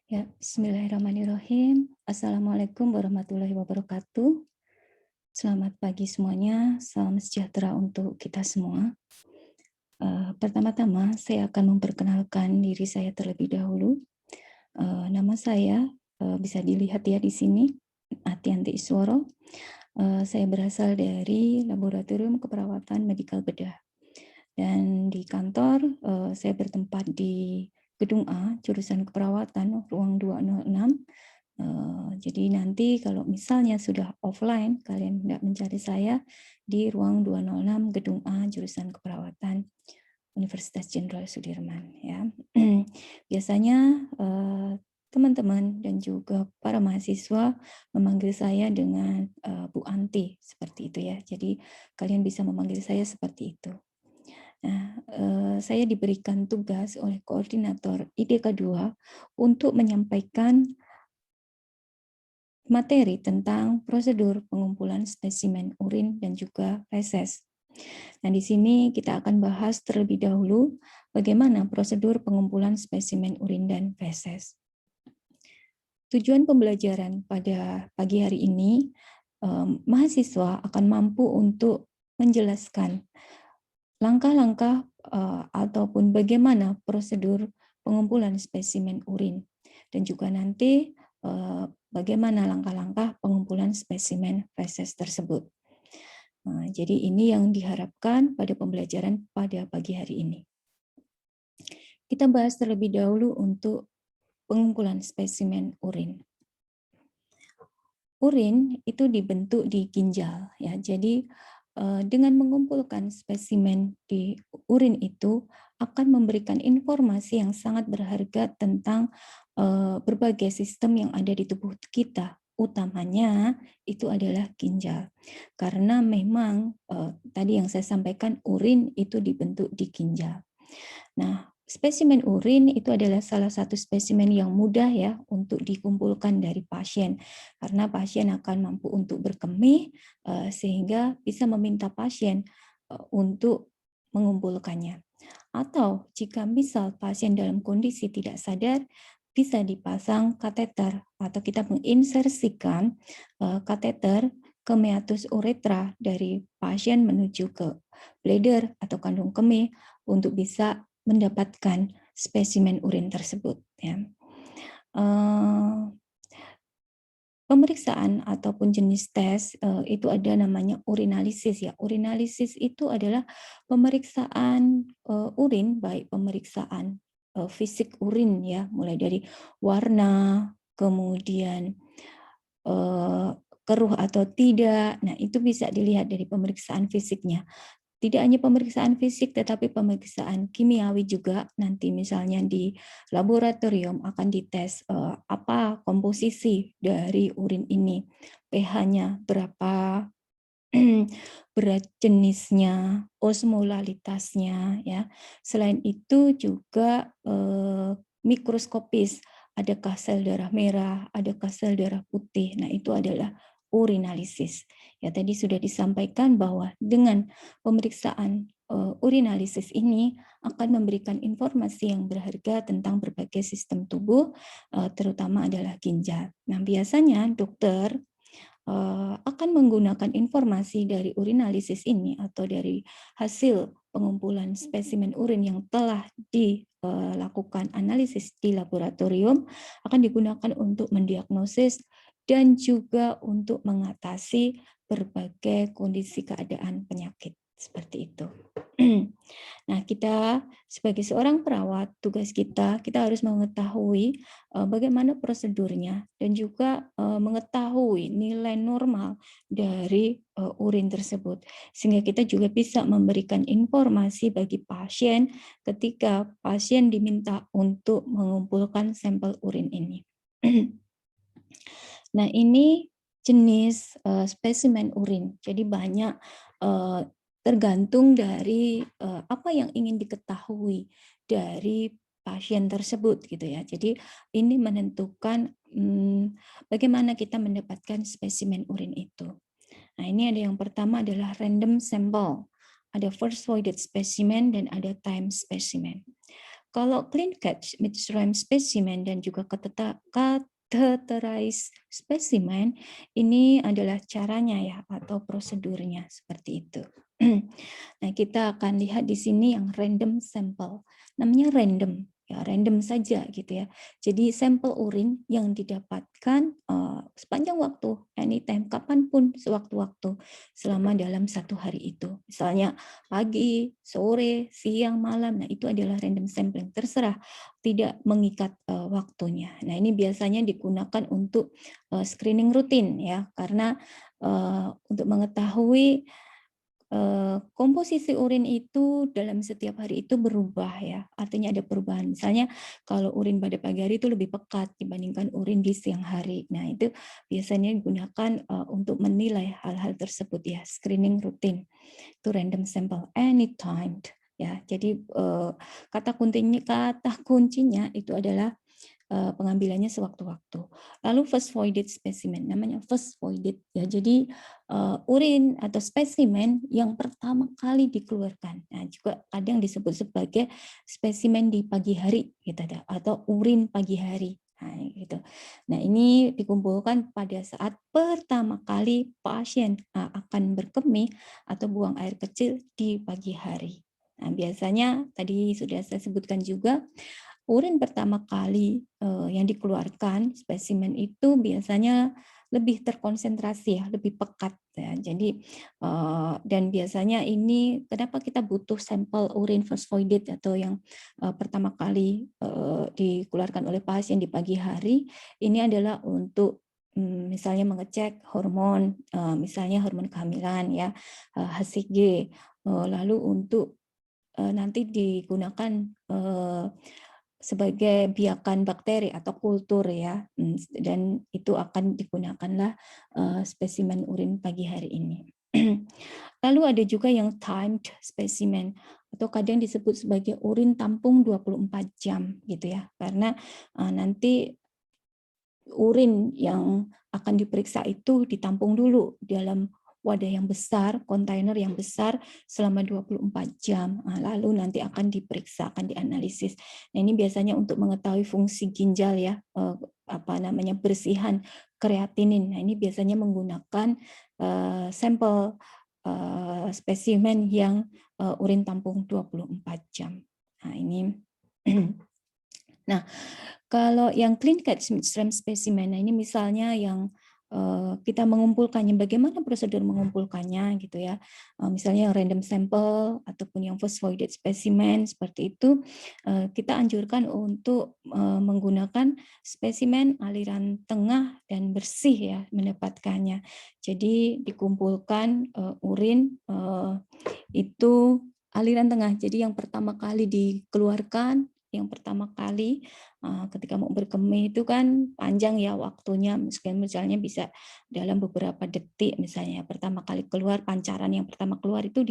Ya, bismillahirrahmanirrahim. Assalamualaikum warahmatullahi wabarakatuh. Selamat pagi semuanya, salam sejahtera untuk kita semua. Pertama-tama, saya akan memperkenalkan diri saya terlebih dahulu. Nama saya bisa dilihat ya di sini, Atianti Isworo. Saya berasal dari Laboratorium Keperawatan Medikal Bedah. Dan di kantor, saya bertempat di Gedung A, jurusan keperawatan, ruang 206. Jadi nanti kalau misalnya sudah offline, kalian tidak mencari saya di ruang 206 Gedung A, jurusan keperawatan Universitas Jenderal Sudirman. Ya, biasanya teman-teman dan juga para mahasiswa memanggil saya dengan Bu Anti, seperti itu ya. Jadi kalian bisa memanggil saya seperti itu. Nah, saya diberikan tugas oleh koordinator IDK 2 untuk menyampaikan materi tentang prosedur pengumpulan spesimen urin dan juga feses. Nah, di sini kita akan bahas terlebih dahulu bagaimana prosedur pengumpulan spesimen urin dan feses. Tujuan pembelajaran pada pagi hari ini, mahasiswa akan mampu untuk menjelaskan langkah-langkah ataupun bagaimana prosedur pengumpulan spesimen urin dan juga nanti bagaimana langkah-langkah pengumpulan spesimen feses tersebut. Jadi ini yang diharapkan pada pembelajaran pada pagi hari ini. Kita bahas terlebih dahulu untuk pengumpulan spesimen urin. Urin itu dibentuk di ginjal ya. Jadi dengan mengumpulkan spesimen di urin itu akan memberikan informasi yang sangat berharga tentang berbagai sistem yang ada di tubuh kita. Utamanya itu adalah ginjal. Karena memang tadi yang saya sampaikan urin itu dibentuk di ginjal. Nah, spesimen urin itu adalah salah satu spesimen yang mudah ya untuk dikumpulkan dari pasien karena pasien akan mampu untuk berkemih sehingga bisa meminta pasien untuk mengumpulkannya. Atau jika misal pasien dalam kondisi tidak sadar, bisa dipasang kateter atau kita menginsersikan kateter ke meatus uretra dari pasien menuju ke bladder atau kandung kemih untuk bisa mendapatkan spesimen urin tersebut. Ya. Pemeriksaan ataupun jenis tes itu ada namanya urinalisis ya. Urinalisis itu adalah pemeriksaan urin, baik pemeriksaan fisik urin ya, mulai dari warna, kemudian keruh atau tidak. Nah, itu bisa dilihat dari pemeriksaan fisiknya. Tidak hanya pemeriksaan fisik, tetapi pemeriksaan kimiawi juga. Nanti misalnya di laboratorium akan dites apa komposisi dari urin ini, pH-nya berapa, berat jenisnya, osmolalitasnya, ya. Selain itu juga mikroskopis, adakah sel darah merah, adakah sel darah putih. Nah, itu adalah urinalisis. Ya, tadi sudah disampaikan bahwa dengan pemeriksaan urinalisis ini akan memberikan informasi yang berharga tentang berbagai sistem tubuh, terutama adalah ginjal. Nah, biasanya dokter akan menggunakan informasi dari urinalisis ini atau dari hasil pengumpulan spesimen urin yang telah dilakukan analisis di laboratorium akan digunakan untuk mendiagnosis dan juga untuk mengatasi berbagai kondisi keadaan penyakit seperti itu. Nah, kita sebagai seorang perawat, tugas kita harus mengetahui bagaimana prosedurnya dan juga mengetahui nilai normal dari urin tersebut. Sehingga kita juga bisa memberikan informasi bagi pasien ketika pasien diminta untuk mengumpulkan sampel urin ini. Nah, ini jenis spesimen urin. Jadi banyak tergantung dari apa yang ingin diketahui dari pasien tersebut gitu ya. Jadi ini menentukan bagaimana kita mendapatkan spesimen urin itu. Nah, ini ada yang pertama adalah random sample. Ada first voided specimen dan ada time specimen. Kalau clean catch midstream specimen dan juga catheterized specimen, ini adalah caranya ya atau prosedurnya seperti itu. Nah, kita akan lihat di sini yang random sample. Namanya random, ya random saja gitu ya. Jadi sampel urin yang didapatkan sepanjang waktu, anytime, kapanpun, sewaktu-waktu, selama dalam satu hari itu. Misalnya pagi, sore, siang, malam. Nah, itu adalah random sampling. Terserah, tidak mengikat waktunya. Nah, ini biasanya digunakan untuk screening rutin ya, karena untuk mengetahui komposisi urin itu dalam setiap hari itu berubah ya, artinya ada perubahan. Misalnya kalau urin pada pagi hari itu lebih pekat dibandingkan urin di siang hari. Nah itu biasanya digunakan untuk menilai hal-hal tersebut ya, screening rutin. Itu random sample anytime ya. Jadi kata kuncinya itu adalah pengambilannya sewaktu-waktu. Lalu first voided specimen, namanya first voided ya. Jadi urin atau spesimen yang pertama kali dikeluarkan. Nah, juga kadang disebut sebagai spesimen di pagi hari gitu atau urin pagi hari. Nah, gitu. Nah, ini dikumpulkan pada saat pertama kali pasien akan berkemih atau buang air kecil di pagi hari. Nah, biasanya tadi sudah saya sebutkan juga urin pertama kali yang dikeluarkan spesimen itu biasanya lebih terkonsentrasi ya, lebih pekat ya. Jadi dan biasanya ini kenapa kita butuh sampel urin first voided atau yang pertama kali dikeluarkan oleh pasien di pagi hari, ini adalah untuk misalnya mengecek hormon, misalnya hormon kehamilan ya, HCG, lalu untuk nanti digunakan sebagai biakan bakteri atau kultur ya, dan itu akan digunakanlah spesimen urin pagi hari ini. Lalu ada juga yang timed specimen atau kadang disebut sebagai urin tampung 24 jam gitu ya, karena nanti urin yang akan diperiksa itu ditampung dulu dalam wadah yang besar, kontainer yang besar selama 24 jam. Lalu nanti akan diperiksa, akan dianalisis. Nah, ini biasanya untuk mengetahui fungsi ginjal ya, bersihan kreatinin. Nah, ini biasanya menggunakan sampel spesimen yang urin tampung 24 jam. Nah, ini Nah, kalau yang clean catch midstream specimen, nah ini misalnya yang kita mengumpulkannya, bagaimana prosedur mengumpulkannya gitu ya. Misalnya yang random sample ataupun yang first voided specimen seperti itu, kita anjurkan untuk menggunakan spesimen aliran tengah dan bersih ya mendapatkannya. Jadi dikumpulkan urin itu aliran tengah. Jadi yang pertama kali dikeluarkan, yang pertama kali ketika mau berkemih itu kan panjang ya waktunya, misalnya bisa dalam beberapa detik misalnya. Pertama kali keluar, pancaran yang pertama keluar itu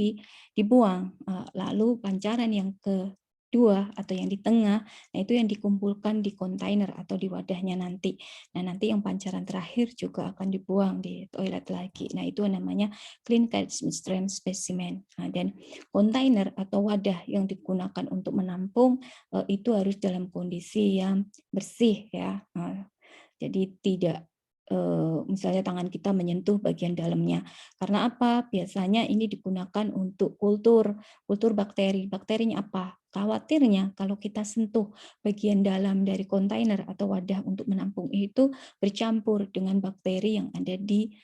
dibuang. Lalu pancaran yang kedua atau yang di tengah, nah itu yang dikumpulkan di kontainer atau di wadahnya nanti. Nah, nanti yang pancaran terakhir juga akan dibuang di toilet lagi. Nah, itu namanya clean catch midstream specimen. Nah, dan kontainer atau wadah yang digunakan untuk menampung itu harus dalam kondisi yang bersih ya. Jadi tidak misalnya tangan kita menyentuh bagian dalamnya. Karena apa? Biasanya ini digunakan untuk kultur bakteri. Bakterinya apa? Khawatirnya kalau kita sentuh bagian dalam dari kontainer atau wadah untuk menampung itu bercampur dengan bakteri yang ada di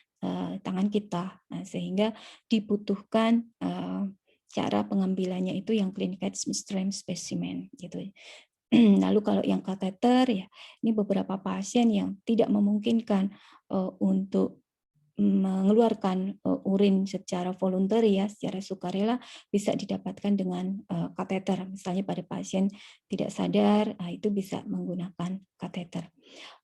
tangan kita. Nah, sehingga dibutuhkan cara pengambilannya itu yang clean catch midstream specimen gitu. Lalu kalau yang kateter ya, ini beberapa pasien yang tidak memungkinkan untuk mengeluarkan urin secara voluntary ya, secara sukarela bisa didapatkan dengan kateter. Misalnya pada pasien tidak sadar, itu bisa menggunakan kateter.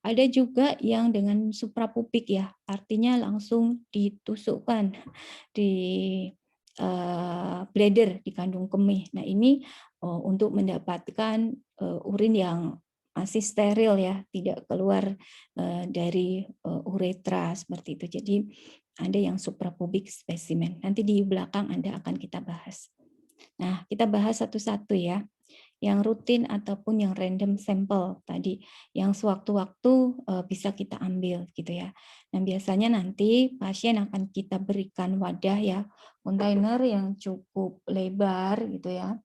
Ada juga yang dengan suprapubik ya, artinya langsung ditusukkan di bladder di kandung kemih. Nah ini untuk mendapatkan urin yang masih steril ya, tidak keluar dari uretra seperti itu. Jadi ada yang suprapubik spesimen. Nanti di belakang Anda akan kita bahas. Nah, kita bahas satu-satu ya. yang rutin ataupun yang random sample tadi, yang sewaktu-waktu bisa kita ambil gitu ya. Nah, biasanya nanti pasien akan kita berikan wadah ya, kontainer yang cukup lebar gitu ya.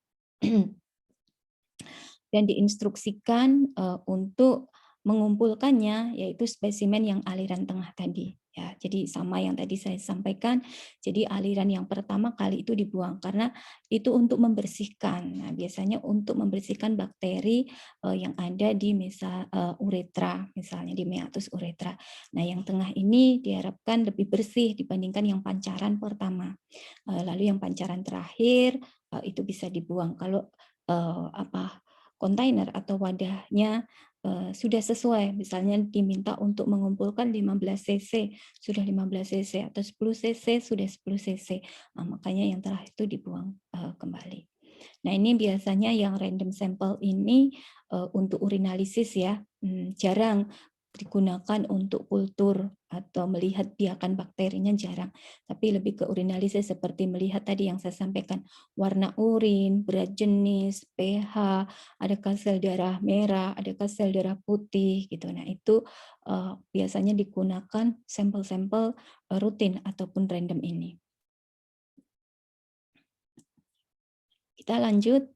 Dan diinstruksikan untuk mengumpulkannya, yaitu spesimen yang aliran tengah tadi. Ya, jadi sama yang tadi saya sampaikan. Jadi aliran yang pertama kali itu dibuang karena itu untuk membersihkan. Nah, biasanya untuk membersihkan bakteri yang ada di uretra, misalnya di meatus uretra. Nah, yang tengah ini diharapkan lebih bersih dibandingkan yang pancaran pertama. Lalu yang pancaran terakhir itu bisa dibuang kalau kontainer atau wadahnya sudah sesuai, misalnya diminta untuk mengumpulkan 15 cc, sudah 15 cc, atau 10 cc, sudah 10 cc. Nah, makanya yang terakhir itu dibuang kembali. Nah, ini biasanya yang random sample ini untuk urinalisis ya, jarang digunakan untuk kultur atau melihat biakan bakterinya jarang, tapi lebih ke urinalisis seperti melihat tadi yang saya sampaikan, warna urin, berat jenis, pH, adakah sel darah merah, adakah sel darah putih gitu. Nah, itu biasanya digunakan sampel-sampel rutin ataupun random ini. Kita lanjut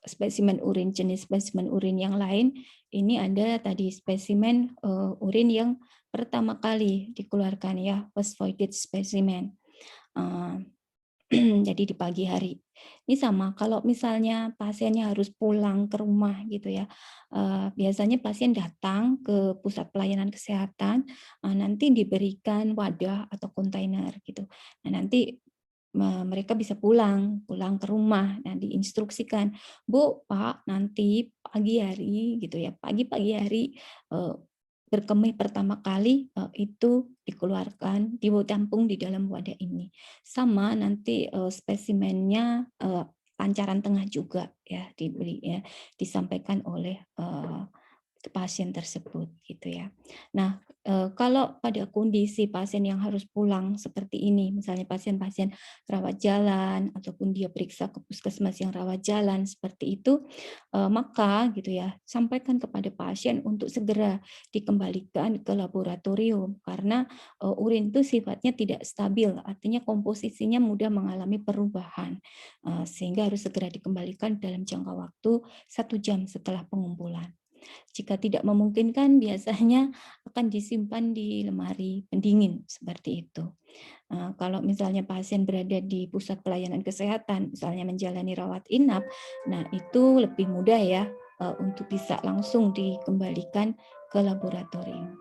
spesimen urin, jenis spesimen urin yang lain. Ini ada tadi spesimen urin yang pertama kali dikeluarkan ya, first voided specimen. Jadi di pagi hari. Ini sama, kalau misalnya pasiennya harus pulang ke rumah gitu ya, biasanya pasien datang ke pusat pelayanan kesehatan, nanti diberikan wadah atau kontainer gitu. Nah, nanti mereka bisa pulang ke rumah. Nah, diinstruksikan, Bu, Pak, nanti pagi hari gitu ya, pagi-pagi hari berkemih pertama kali itu dikeluarkan, ditampung di dalam wadah ini. Sama nanti spesimennya pancaran tengah juga ya dibeli ya, disampaikan oleh pasien tersebut gitu ya. Nah, kalau pada kondisi pasien yang harus pulang seperti ini, misalnya pasien-pasien rawat jalan ataupun dia periksa ke puskesmas yang rawat jalan seperti itu, maka gitu ya, sampaikan kepada pasien untuk segera dikembalikan ke laboratorium karena urin itu sifatnya tidak stabil, artinya komposisinya mudah mengalami perubahan, sehingga harus segera dikembalikan dalam jangka waktu 1 jam setelah pengumpulan. Jika tidak memungkinkan, biasanya akan disimpan di lemari pendingin seperti itu. Kalau misalnya pasien berada di pusat pelayanan kesehatan, misalnya menjalani rawat inap, nah itu lebih mudah ya untuk bisa langsung dikembalikan ke laboratorium.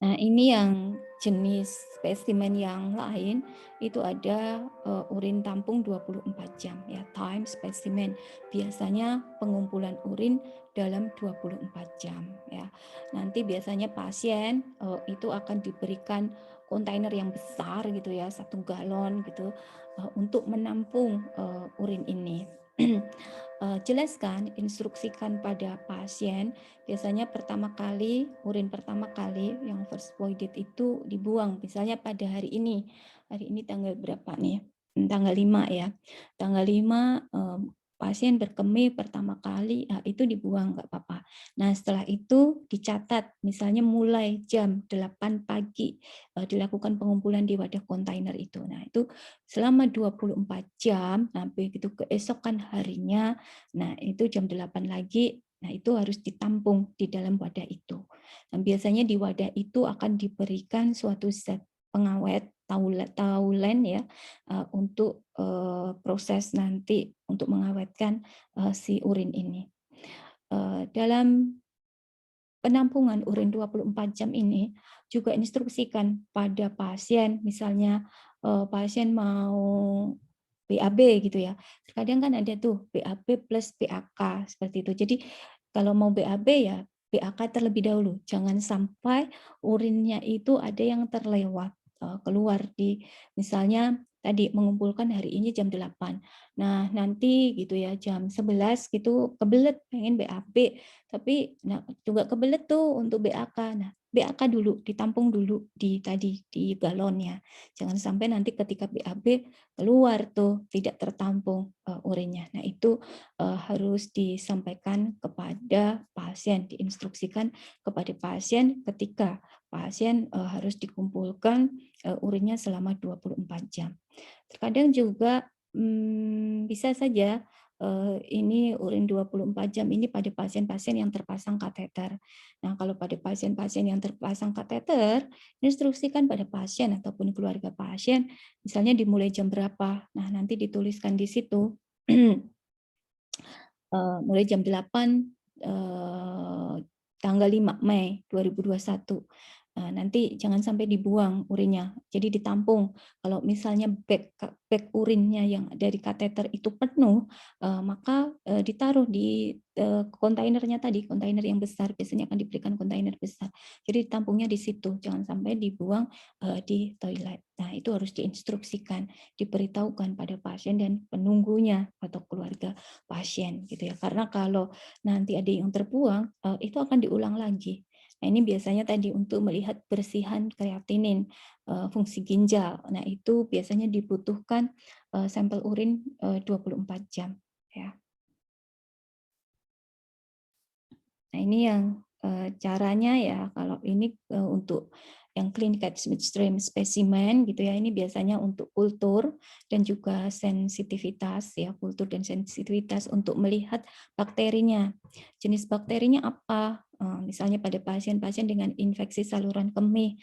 Nah, ini yang jenis spesimen yang lain itu ada urin tampung 24 jam ya, time specimen. Biasanya pengumpulan urin dalam 24 jam ya. Nanti biasanya pasien itu akan diberikan kontainer yang besar gitu ya, 1 galon gitu untuk menampung urin ini. Jelaskan, instruksikan pada pasien, biasanya urin pertama kali yang first voided itu dibuang, misalnya pada hari ini tanggal berapa nih? Tanggal 5 ya. Tanggal 5 pasien berkemih pertama kali, itu dibuang nggak apa-apa. Nah, setelah itu dicatat, misalnya mulai jam 8 pagi dilakukan pengumpulan di wadah kontainer itu. Nah, itu selama 24 jam sampai gitu keesokan harinya, nah itu jam 8 lagi, nah itu harus ditampung di dalam wadah itu. Dan biasanya di wadah itu akan diberikan suatu zat pengawet taulen ya untuk proses nanti untuk mengawetkan si urin ini. Dalam penampungan urin 24 jam ini juga instruksikan pada pasien, misalnya pasien mau BAB gitu ya. Terkadang kan ada tuh BAB plus BAK seperti itu. Jadi kalau mau BAB ya BAK terlebih dahulu. Jangan sampai urinnya itu ada yang terlewat keluar di misalnya tadi mengumpulkan hari ini jam 8. Nah, nanti gitu ya jam 11 gitu kebelet pengen BAB, tapi nah juga kebelet tuh untuk BAK. Nah, BAK dulu, ditampung dulu di galonnya. Jangan sampai nanti ketika BAB keluar tuh tidak tertampung urinnya. Nah, itu harus disampaikan kepada pasien, diinstruksikan kepada pasien ketika pasien harus dikumpulkan urinnya selama 24 jam. Terkadang juga bisa saja ini urin 24 jam ini pada pasien-pasien yang terpasang kateter. Nah, kalau pada pasien-pasien yang terpasang kateter, instruksikan pada pasien ataupun keluarga pasien, misalnya dimulai jam berapa. Nah, nanti dituliskan di situ, mulai jam 8, tanggal 5 Mei 2021. Nanti jangan sampai dibuang urinnya, jadi ditampung. Kalau misalnya bag urinnya yang dari kateter itu penuh, maka ditaruh di kontainernya tadi, kontainer yang besar, biasanya akan diberikan kontainer besar. Jadi ditampungnya di situ, jangan sampai dibuang di toilet. Nah, itu harus diinstruksikan, diberitahukan pada pasien dan penunggunya atau keluarga pasien gitu ya. Karena kalau nanti ada yang terbuang, itu akan diulang lagi. Nah, ini biasanya tadi untuk melihat bersihan kreatinin, fungsi ginjal. Nah, itu biasanya dibutuhkan sampel urin 24 jam ya. Nah, ini yang caranya ya, kalau ini untuk yang clinical midstream specimen gitu ya, ini biasanya untuk kultur dan juga sensitivitas ya, kultur dan sensitivitas untuk melihat bakterinya. Jenis bakterinya apa? Misalnya pada pasien-pasien dengan infeksi saluran kemih,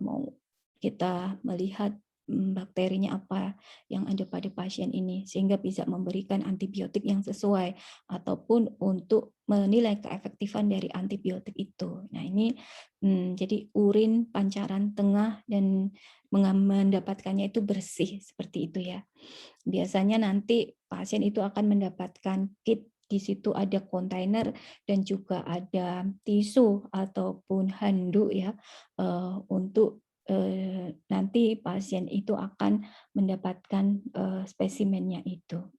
mau kita melihat bakterinya apa yang ada pada pasien ini, sehingga bisa memberikan antibiotik yang sesuai ataupun untuk menilai keefektifan dari antibiotik itu. Nah, ini jadi urin pancaran tengah dan mendapatkannya itu bersih seperti itu ya. Biasanya nanti pasien itu akan mendapatkan kit, di situ ada kontainer dan juga ada tisu ataupun handuk ya, untuk nanti pasien itu akan mendapatkan spesimennya itu.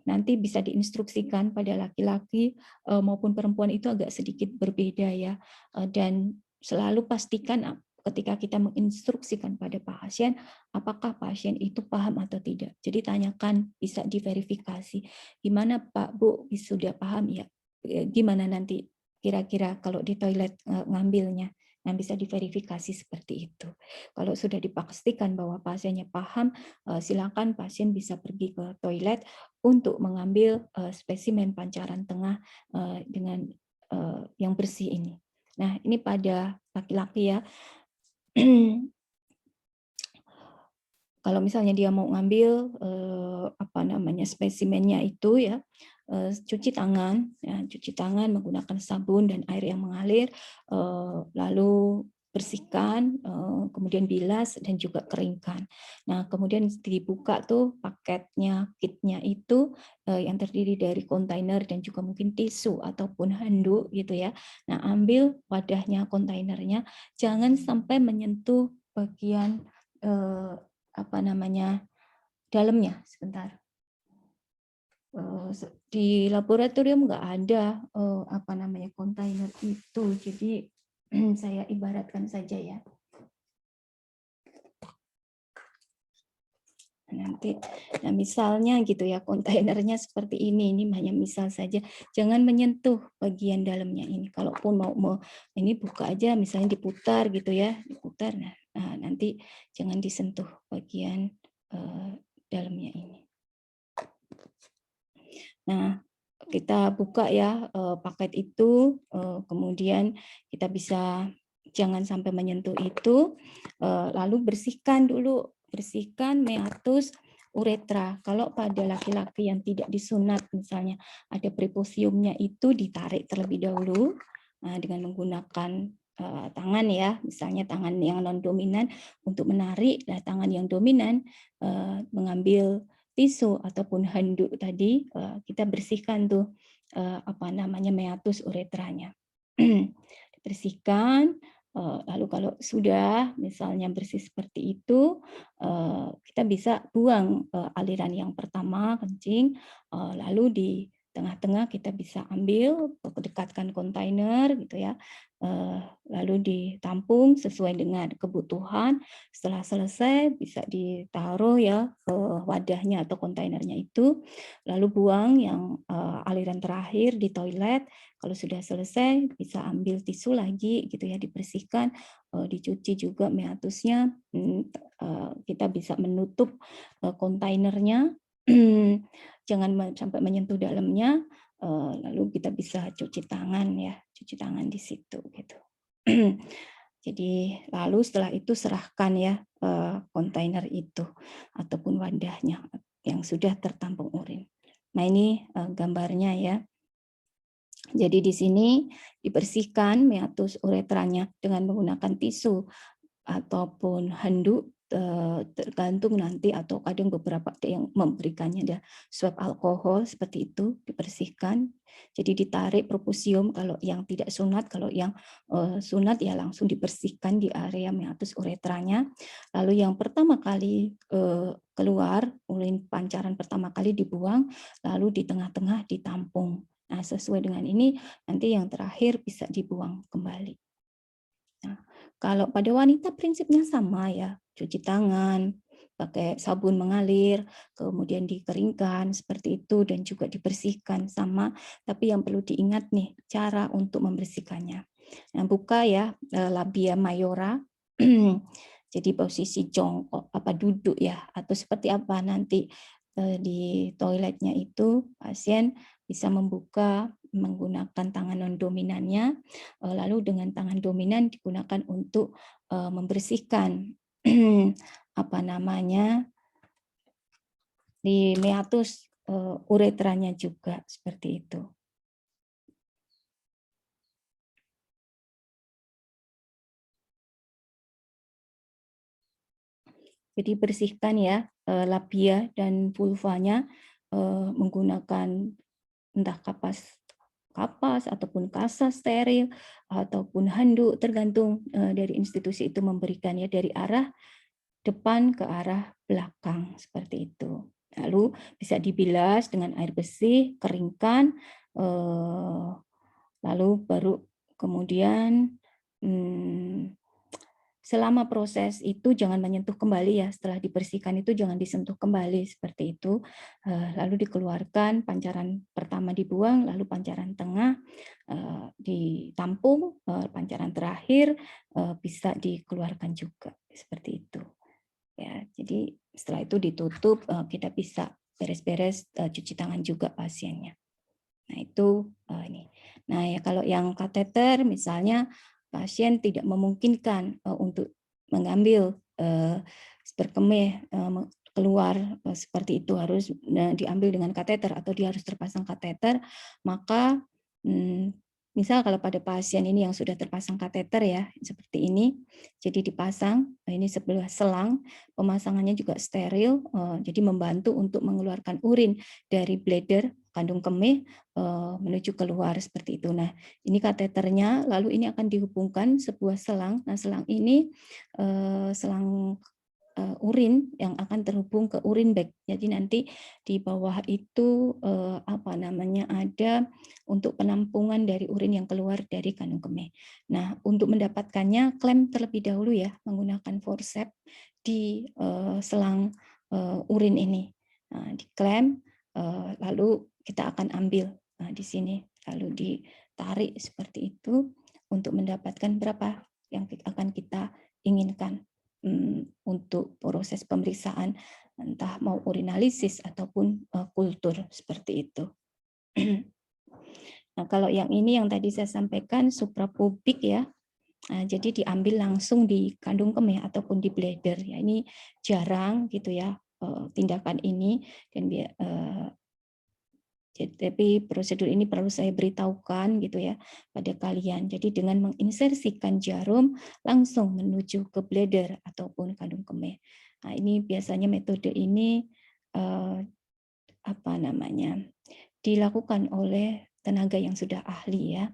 Nanti bisa diinstruksikan pada laki-laki maupun perempuan itu agak sedikit berbeda ya, dan selalu pastikan ketika kita menginstruksikan pada pasien, apakah pasien itu paham atau tidak. Jadi tanyakan, bisa diverifikasi, gimana Pak, Bu, sudah paham ya? Gimana nanti kira-kira kalau di toilet ngambilnya? Nah, bisa diverifikasi seperti itu. Kalau sudah dipastikan bahwa pasiennya paham, silakan pasien bisa pergi ke toilet untuk mengambil spesimen pancaran tengah dengan yang bersih ini. Nah, ini pada laki-laki ya. Kalau misalnya dia mau ngambil spesimennya itu ya, cuci tangan menggunakan sabun dan air yang mengalir, lalu bersihkan, kemudian bilas dan juga keringkan. Nah, kemudian dibuka tuh paketnya, kitnya itu yang terdiri dari kontainer dan juga mungkin tisu ataupun handuk gitu ya. Nah, ambil wadahnya, kontainernya, jangan sampai menyentuh bagian dalamnya. Sebentar, di laboratorium nggak ada kontainer itu, jadi saya ibaratkan saja ya. Nanti, nah misalnya gitu ya, kontainernya seperti ini hanya misal saja, jangan menyentuh bagian dalamnya ini. Kalaupun mau ini buka aja, misalnya diputar gitu ya, diputar. Nah, nanti jangan disentuh bagian dalamnya ini. Nah, kita buka ya paket itu, kemudian kita bisa jangan sampai menyentuh itu, lalu bersihkan dulu, bersihkan meatus uretra. Kalau pada laki-laki yang tidak disunat, misalnya ada preposiumnya itu ditarik terlebih dahulu dengan menggunakan tangan ya, misalnya tangan yang non dominan untuk menarik, nah tangan yang dominan mengambil tisu ataupun handuk tadi, kita bersihkan tuh meatus uretranya. Dibersihkan, lalu kalau sudah misalnya bersih seperti itu, kita bisa buang aliran yang pertama kencing, lalu tengah-tengah kita bisa ambil, dekatkan kontainer gitu ya, lalu ditampung sesuai dengan kebutuhan. Setelah selesai bisa ditaruh ya ke wadahnya atau kontainernya itu, lalu buang yang aliran terakhir di toilet. Kalau sudah selesai bisa ambil tisu lagi gitu ya, dibersihkan, dicuci juga meatusnya. Kita bisa menutup kontainernya. Jangan sampai menyentuh dalamnya, lalu kita bisa cuci tangan ya, cuci tangan di situ gitu. Jadi lalu setelah itu serahkan ya kontainer itu ataupun wadahnya yang sudah tertampung urin. Nah ini gambarnya ya. Jadi di sini dibersihkan meatus uretranya dengan menggunakan tisu ataupun handuk, tergantung nanti, atau kadang beberapa ada yang memberikannya ada swab alkohol seperti itu, dibersihkan. Jadi ditarik perfusium kalau yang tidak sunat, kalau yang sunat ya langsung dibersihkan di area meatus uretranya. Lalu yang pertama kali keluar, urin pancaran pertama kali dibuang, lalu di tengah-tengah ditampung. Nah, sesuai dengan ini nanti yang terakhir bisa dibuang kembali. Nah, kalau pada wanita prinsipnya sama ya, cuci tangan, pakai sabun mengalir, kemudian dikeringkan seperti itu dan juga dibersihkan sama. Tapi yang perlu diingat nih, cara untuk membersihkannya. Nah, buka ya labia mayora. Jadi posisi jongkok apa duduk ya, atau seperti apa nanti di toiletnya itu pasien bisa membuka menggunakan tangan non dominannya, lalu dengan tangan dominan digunakan untuk membersihkan apa namanya di meatus uretranya juga seperti itu. Jadi bersihkan ya labia dan vulvanya menggunakan entah kapas ataupun kasa steril ataupun handuk, tergantung dari institusi itu memberikannya dari arah depan ke arah belakang seperti itu. Lalu bisa dibilas dengan air bersih, keringkan, lalu baru kemudian selama proses itu jangan menyentuh kembali ya, setelah dibersihkan itu jangan disentuh kembali seperti itu. Lalu dikeluarkan, pancaran pertama dibuang, lalu pancaran tengah ditampung, pancaran terakhir bisa dikeluarkan juga seperti itu. Ya, jadi setelah itu ditutup, kita bisa beres-beres cuci tangan juga pasiennya. Nah itu ini. Nah ya kalau yang kateter misalnya pasien tidak memungkinkan untuk mengambil sperma kemih keluar seperti itu, harus diambil dengan kateter atau dia harus terpasang kateter, maka misal kalau pada pasien ini yang sudah terpasang kateter ya seperti ini, jadi dipasang ini sebelah selang, pemasangannya juga steril, jadi membantu untuk mengeluarkan urin dari bladder kandung kemih menuju keluar seperti itu. Nah, ini kateternya, lalu ini akan dihubungkan sebuah selang. Nah, selang ini selang urin yang akan terhubung ke urin bag. Jadi nanti di bawah itu apa namanya ada untuk penampungan dari urin yang keluar dari kandung kemih. Nah, untuk mendapatkannya klem terlebih dahulu ya menggunakan forceps di selang urin ini. Nah, diklem lalu kita akan ambil di sini lalu ditarik seperti itu untuk mendapatkan berapa yang akan kita inginkan untuk proses pemeriksaan entah mau urinalisis ataupun kultur seperti itu. Nah, kalau yang ini yang tadi saya sampaikan suprapubik ya. Nah, jadi diambil langsung di kandung kemih ataupun di bladder ya. Ini jarang gitu ya tindakan ini dan tapi prosedur ini perlu saya beritahukan gitu ya pada kalian. Jadi dengan menginsersikan jarum langsung menuju ke bladder ataupun kandung kemih. Nah, ini biasanya metode ini apa namanya dilakukan oleh tenaga yang sudah ahli ya.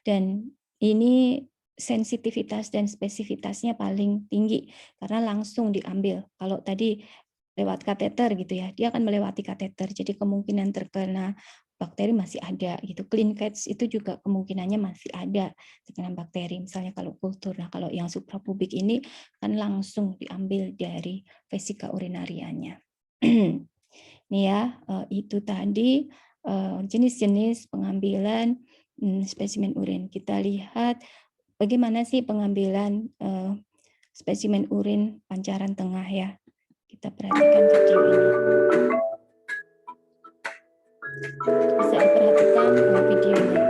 Dan ini sensitivitas dan spesifitasnya paling tinggi karena langsung diambil. Kalau tadi lewat kateter gitu ya, dia akan melewati kateter. Jadi kemungkinan terkena bakteri masih ada gitu. Clean catch itu juga kemungkinannya masih ada terkena bakteri. Misalnya kalau kultur, nah kalau yang suprapubik ini kan langsung diambil dari vesika urinarianya. Ini ya, itu tadi jenis-jenis pengambilan spesimen urin. Kita lihat bagaimana sih pengambilan spesimen urin pancaran tengah ya. Kita perhatikan video ini. Bisa diperhatikan videonya.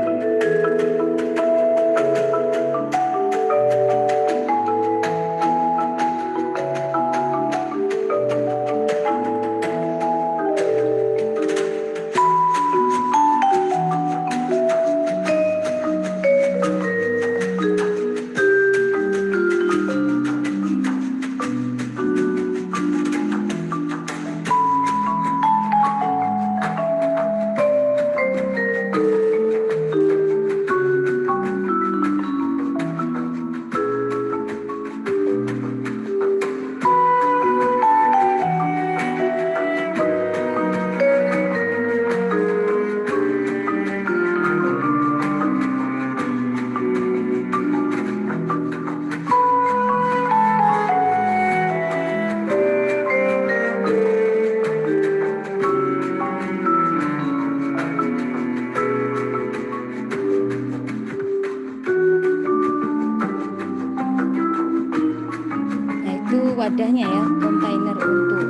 Wadahnya ya, kontainer untuk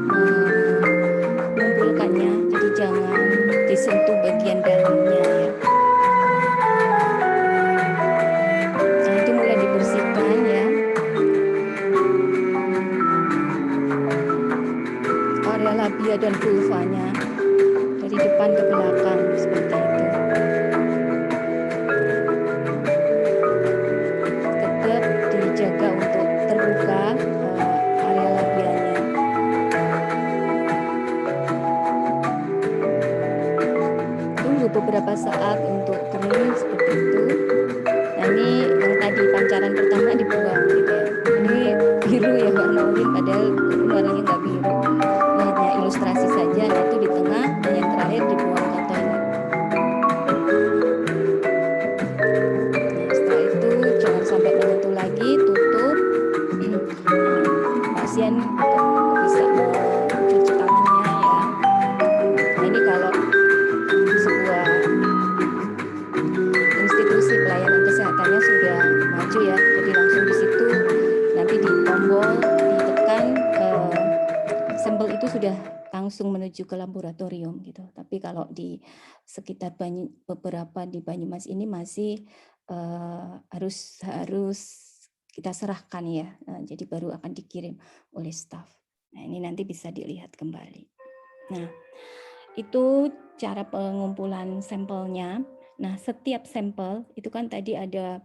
mengumpulkannya, jadi jangan disentuh bagian dalamnya ya. Nah, itu mulai dibersihkan ya. Area labia dan vulvanya dari depan ke belakang seperti itu. Tetap dijaga untuk terbuka area labianya. Tunggu beberapa saat untuk kering seperti itu. Nah, ini yang tadi pancaran pertama dibuang gitu ya. Ini biru ya warna urin, padahal warnanya nggak biru. Lihatnya ilustrasi saja. Nah, itu di tengah, dan yang terakhir dibuang ke toilet. Nah, setelah itu jangan sampai menyentuh lagi, tutup. Pasien bisa mencuci tangannya ya. Nah, ini kalau sebuah institusi pelayanan kesehatannya sudah maju ya, jadi langsung di situ nanti di tombol ditekan, sampel itu sudah langsung menuju ke laboratorium gitu. Tapi kalau di sekitar beberapa di Banyumas ini masih harus kita serahkan ya, jadi baru akan dikirim oleh staf. Nah, ini nanti bisa dilihat kembali. Nah, itu cara pengumpulan sampelnya. Nah, setiap sampel itu kan tadi ada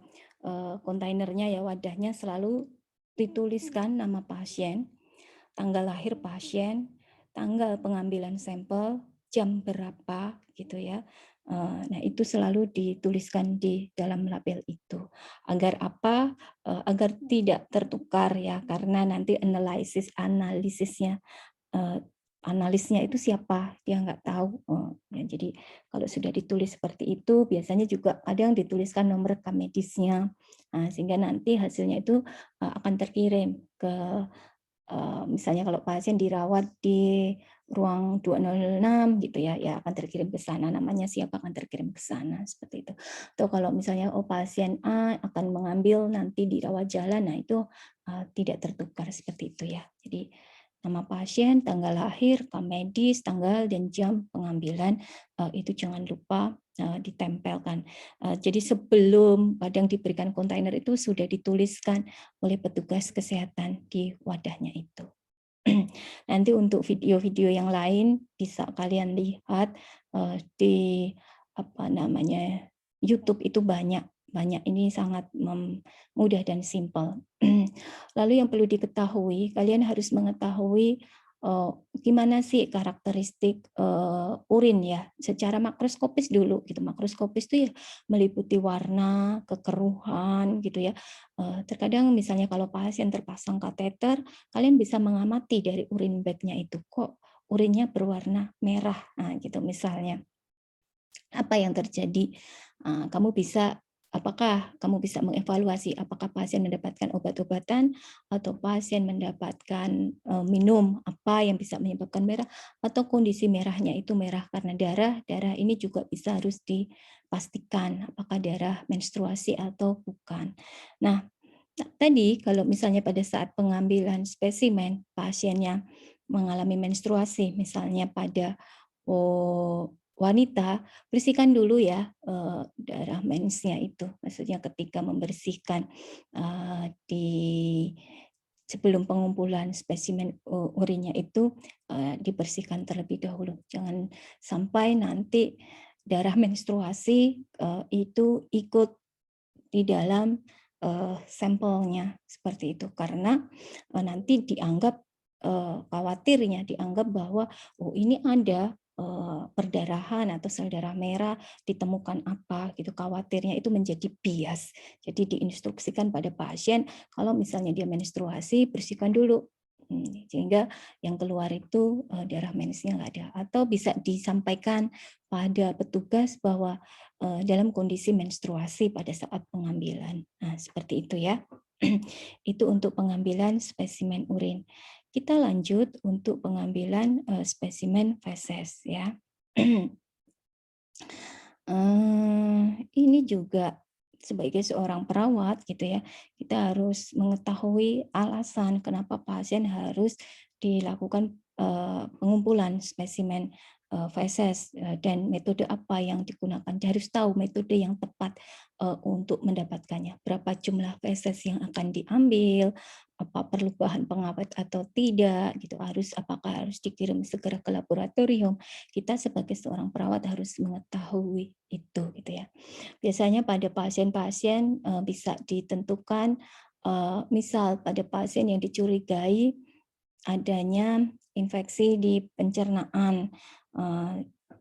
kontainernya ya, wadahnya selalu dituliskan nama pasien, tanggal lahir pasien, tanggal pengambilan sampel, jam berapa gitu ya. Nah, itu selalu dituliskan di dalam label itu. Agar apa? Agar tidak tertukar ya, karena nanti analisisnya analisnya itu siapa, dia nggak tahu. Ya, jadi kalau sudah ditulis seperti itu, biasanya juga ada yang dituliskan nomor rekam medisnya, sehingga nanti hasilnya itu akan terkirim ke misalnya kalau pasien dirawat di ruang 206 gitu ya, ya akan terkirim ke sana, namanya siapa akan terkirim ke sana seperti itu. Atau kalau misalnya pasien A akan mengambil nanti di rawat jalan, nah itu tidak tertukar seperti itu ya. Jadi nama pasien, tanggal lahir, rekam medis, tanggal dan jam pengambilan itu jangan lupa ditempelkan. Jadi sebelum padang diberikan kontainer itu sudah dituliskan oleh petugas kesehatan di wadahnya itu. Nanti untuk video-video yang lain bisa kalian lihat di YouTube itu banyak ini sangat mudah dan simpel. Lalu yang perlu diketahui, kalian harus mengetahui gimana sih karakteristik urin ya secara makroskopis dulu gitu. Makroskopis itu ya meliputi warna, kekeruhan gitu ya. Terkadang misalnya kalau pasien terpasang kateter, kalian bisa mengamati dari urin bagnya itu kok urinnya berwarna merah, nah gitu misalnya. Apa yang terjadi? Kamu bisa apakah kamu bisa mengevaluasi apakah pasien mendapatkan obat-obatan atau pasien mendapatkan minum apa yang bisa menyebabkan merah atau kondisi merahnya itu merah karena darah. Darah ini juga bisa harus dipastikan apakah darah menstruasi atau bukan. Nah, tadi kalau misalnya pada saat pengambilan spesimen pasiennya mengalami menstruasi misalnya pada wanita, bersihkan dulu ya darah mensnya itu. Maksudnya ketika membersihkan di sebelum pengumpulan spesimen urinnya itu dibersihkan terlebih dahulu. Jangan sampai nanti darah menstruasi itu ikut di dalam sampelnya seperti itu karena nanti dianggap khawatirnya dianggap bahwa oh ini ada perdarahan atau sel darah merah ditemukan apa gitu khawatirnya itu menjadi bias. Jadi diinstruksikan pada pasien kalau misalnya dia menstruasi bersihkan dulu. Sehingga yang keluar itu darah mensnya nggak ada atau bisa disampaikan pada petugas bahwa dalam kondisi menstruasi pada saat pengambilan. Nah, seperti itu ya. Itu untuk pengambilan spesimen urin. Kita lanjut untuk pengambilan spesimen feses ya. Ini juga sebagai seorang perawat gitu ya, kita harus mengetahui alasan kenapa pasien harus dilakukan pengumpulan spesimen feses dan metode apa yang digunakan. Dia harus tahu metode yang tepat untuk mendapatkannya. Berapa jumlah feses yang akan diambil, apa perlu bahan pengawet atau tidak gitu. Apakah harus dikirim segera ke laboratorium. Kita sebagai seorang perawat harus mengetahui itu gitu ya. Biasanya pada pasien-pasien bisa ditentukan misal pada pasien yang dicurigai adanya infeksi di pencernaan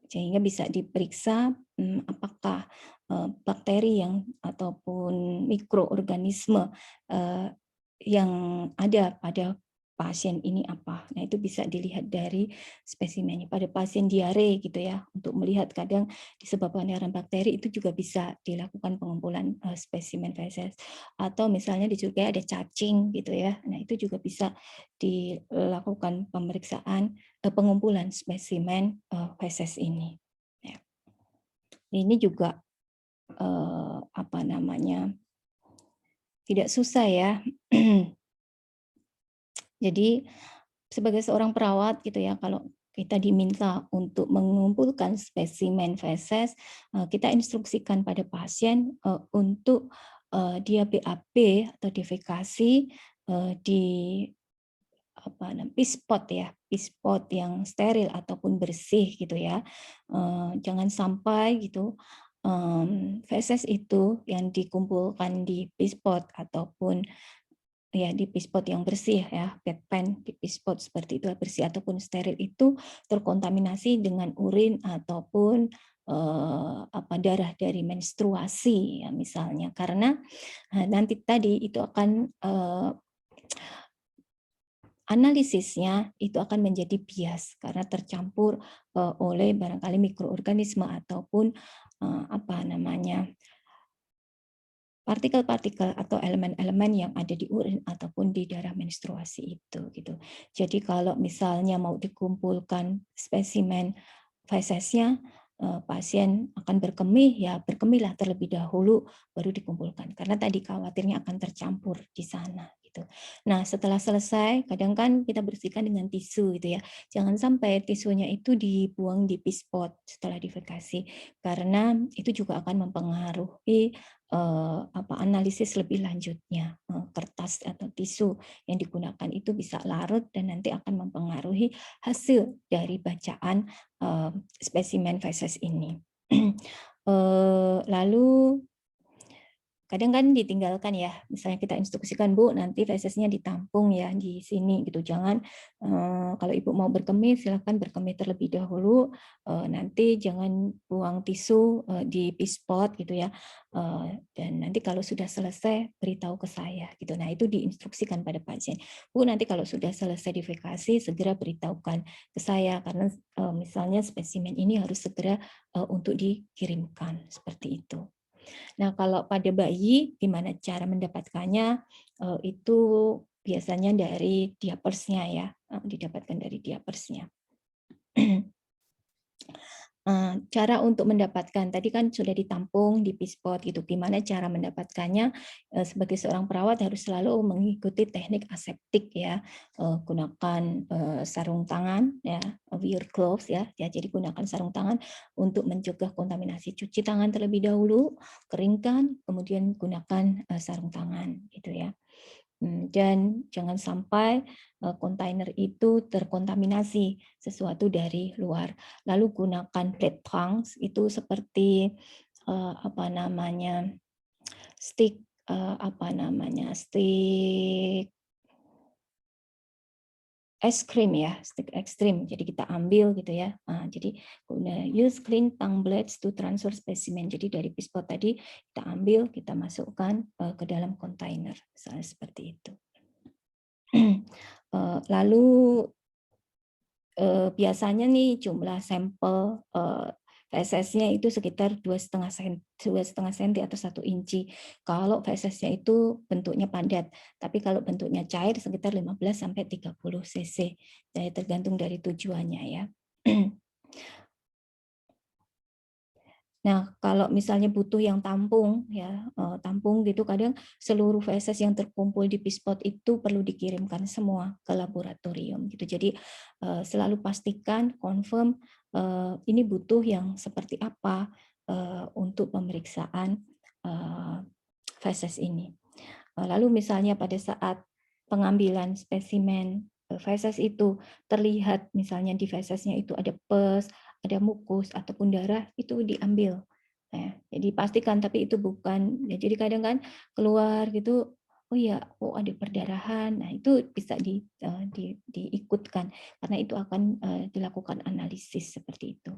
sehingga bisa diperiksa apakah bakteri yang ataupun mikroorganisme yang ada pada pasien ini apa. Nah, itu bisa dilihat dari spesimennya. Pada pasien diare gitu ya, untuk melihat kadang disebabkan dari bakteri itu juga bisa dilakukan pengumpulan spesimen feses. Atau misalnya dicurigai ada cacing gitu ya. Nah, itu juga bisa dilakukan pemeriksaan pengumpulan spesimen feses ini. Ya. Ini juga apa namanya? Tidak susah ya. Jadi sebagai seorang perawat gitu ya, kalau kita diminta untuk mengumpulkan spesimen feses, kita instruksikan pada pasien untuk dia BAB atau defekasi di apa pispot ya, pispot yang steril ataupun bersih gitu ya. Jangan sampai gitu feses itu yang dikumpulkan di pispot ataupun ya di pispot yang bersih ya, bedpan di pispot seperti itu bersih ataupun steril itu terkontaminasi dengan urin ataupun apa darah dari menstruasi ya misalnya karena nanti tadi itu akan analisisnya itu akan menjadi bias karena tercampur oleh barangkali mikroorganisme ataupun apa namanya partikel-partikel atau elemen-elemen yang ada di urin ataupun di darah menstruasi itu gitu. Jadi kalau misalnya mau dikumpulkan spesimen fesesnya pasien akan berkemih ya berkemihlah terlebih dahulu baru dikumpulkan karena tadi khawatirnya akan tercampur di sana gitu. Nah, setelah selesai kadang kan kita bersihkan dengan tisu gitu ya. Jangan sampai tisunya itu dibuang di pispot setelah defekasi karena itu juga akan mempengaruhi apa analisis lebih lanjutnya kertas atau tisu yang digunakan itu bisa larut dan nanti akan mempengaruhi hasil dari bacaan spesimen feses ini. Lalu kadang kan ditinggalkan ya, misalnya kita instruksikan, Bu, nanti fesesnya ditampung ya di sini gitu. Jangan kalau Ibu mau berkemih silakan berkemih terlebih dahulu, nanti jangan buang tisu di pispot gitu ya. Dan nanti kalau sudah selesai beritahu ke saya gitu. Nah, itu diinstruksikan pada pasien. Bu, nanti kalau sudah selesai divokasi segera beritahukan ke saya karena misalnya spesimen ini harus segera untuk dikirimkan seperti itu. Nah, kalau pada bayi, gimana cara mendapatkannya? Itu biasanya dari diapersnya ya, didapatkan dari diapersnya. Cara untuk mendapatkan, tadi kan sudah ditampung di pispot gitu, gimana cara mendapatkannya? Sebagai seorang perawat harus selalu mengikuti teknik aseptik ya, gunakan sarung tangan ya, wear gloves ya, jadi gunakan sarung tangan untuk mencegah kontaminasi. Cuci tangan terlebih dahulu, keringkan, kemudian gunakan sarung tangan gitu ya. Dan jangan sampai kontainer itu terkontaminasi sesuatu dari luar. Lalu gunakan plate trunks itu seperti apa namanya stick apa namanya stick es krim ya, stick es krim. Jadi kita ambil gitu ya. Jadi use clean tongue blades to transfer specimen. Jadi dari pispot tadi kita ambil, kita masukkan ke dalam kontainer, misalnya seperti itu. Lalu biasanya nih jumlah sampel feses-nya itu sekitar 2,5 senti atau 1 inci. Kalau fesesnya itu bentuknya padat, tapi kalau bentuknya cair sekitar 15 sampai 30 cc. Jadi tergantung dari tujuannya ya. Nah, kalau misalnya butuh yang tampung ya, tampung gitu kadang seluruh feses yang terkumpul di pispot itu perlu dikirimkan semua ke laboratorium gitu. Jadi selalu pastikan confirm ini butuh yang seperti apa untuk pemeriksaan feses ini. Lalu misalnya pada saat pengambilan spesimen feses itu terlihat misalnya di fesesnya itu ada pus, ada mukus ataupun darah itu diambil. Nah, jadi pastikan tapi itu bukan ya jadi kadang kan keluar gitu, oh ya, oh ada perdarahan. Nah, itu bisa diikutkan karena itu akan dilakukan analisis seperti itu.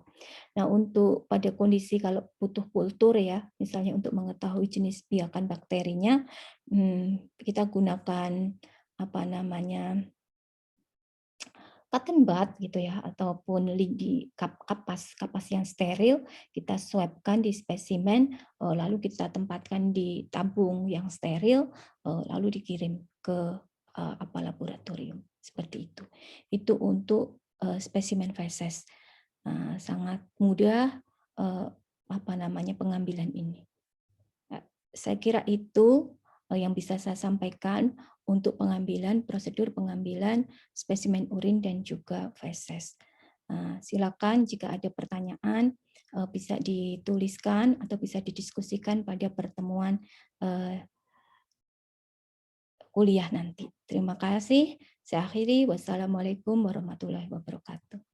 Nah, untuk pada kondisi kalau butuh kultur ya, misalnya untuk mengetahui jenis biakan bakterinya, kita gunakan apa namanya cotton bud gitu ya, ataupun di kapas yang steril, kita swabkan di spesimen, lalu kita tempatkan di tabung yang steril, lalu dikirim ke laboratorium seperti itu. Itu untuk spesimen feses. Sangat mudah pengambilan ini. Saya kira itu yang bisa saya sampaikan untuk prosedur pengambilan spesimen urin dan juga feses. Silakan jika ada pertanyaan bisa dituliskan atau bisa didiskusikan pada pertemuan kuliah nanti. Terima kasih. Saya akhiri. Wassalamualaikum warahmatullahi wabarakatuh.